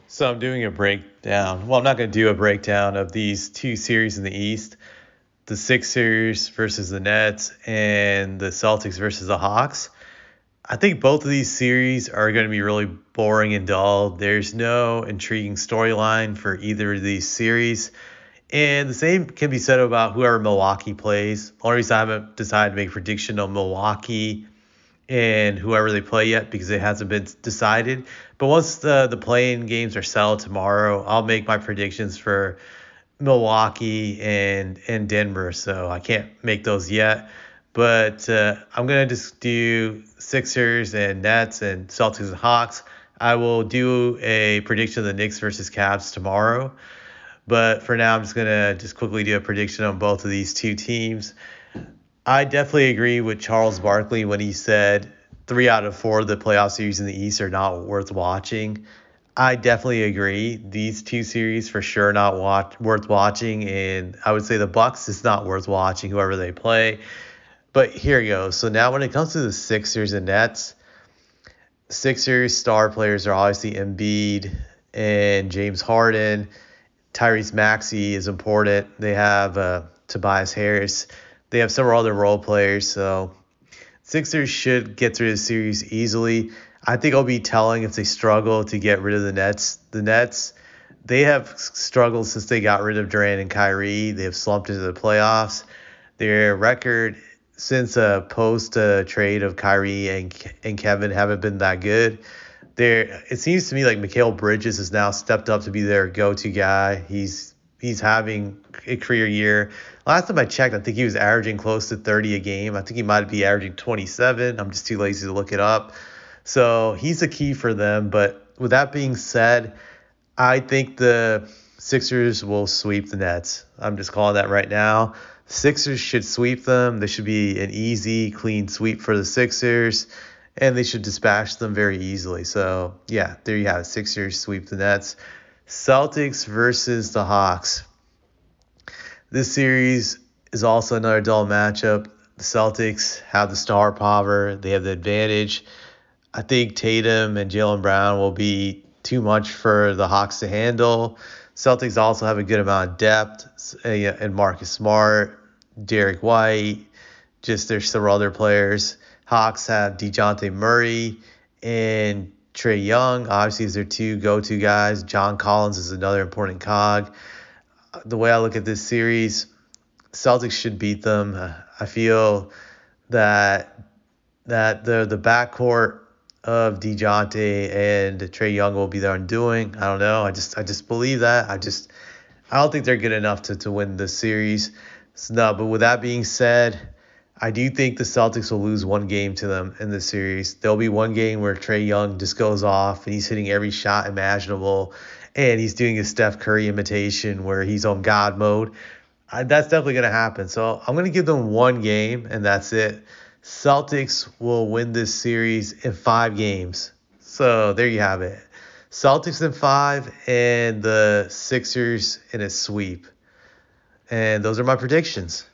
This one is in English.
So I'm doing a breakdown. Well, I'm not going to do a breakdown of these two series in the East, the Sixers versus the Nets and the Celtics versus the Hawks. I think both of these series are going to be really boring and dull. There's no intriguing storyline for either of these series. And the same can be said about whoever Milwaukee plays. The only reason I haven't decided to make a prediction on Milwaukee and whoever they play yet because it hasn't been decided. But once the playing games are settled tomorrow, I'll make my predictions for Milwaukee and Denver. So I can't make those yet. But I'm going to just do Sixers and Nets and Celtics and Hawks. I will do a prediction of the Knicks versus Cavs tomorrow. But for now, I'm just going to just quickly do a prediction on both of these two teams. I definitely agree with Charles Barkley when he said 3 out of 4 of the playoff series in the East are not worth watching. I definitely agree. These two series for sure not worth watching, and I would say the Bucks is not worth watching whoever they play. But here you go. So now when it comes to the Sixers and Nets, Sixers star players are obviously Embiid and James Harden. Tyrese Maxey is important. They have Tobias Harris. They have several other role players, so Sixers should get through the series easily. I think it'll be telling if they struggle to get rid of the Nets. The Nets, they have struggled since they got rid of Durant and Kyrie. They have slumped into the playoffs. Their record since a post trade of Kyrie and Kevin haven't been that good. It seems to me like Mikal Bridges has now stepped up to be their go-to guy. He's having a career year. Last time I checked, I think he was averaging close to 30 a game. I think he might be averaging 27. I'm just too lazy to look it up. So he's a key for them. But with that being said, I think the Sixers will sweep the Nets. I'm just calling that right now. Sixers should sweep them. This should be an easy, clean sweep for the Sixers, and they should dispatch them very easily. So, yeah, there you have it. Sixers sweep the Nets. Celtics versus the Hawks. This series is also another dull matchup. The Celtics have the star power. They have the advantage. I think Tatum and Jaylen Brown will be too much for the Hawks to handle. Celtics also have a good amount of depth, and Marcus Smart, Derek White, just there's several other players. Hawks have DeJounte Murray and Trae Young. Obviously, these are two go-to guys. John Collins is another important cog. The way I look at this series, Celtics should beat them. I feel that the backcourt of DeJounte and Trae Young will be their undoing. I don't know. I just believe that. I don't think they're good enough to win this series. So, no, but with that being said, I do think the Celtics will lose one game to them in this series. There'll be one game where Trae Young just goes off and he's hitting every shot imaginable, and he's doing a Steph Curry imitation where he's on God mode. That's definitely going to happen. So I'm going to give them one game, and that's it. Celtics will win this series in 5 games. So there you have it. Celtics in 5 and the Sixers in a sweep. And those are my predictions.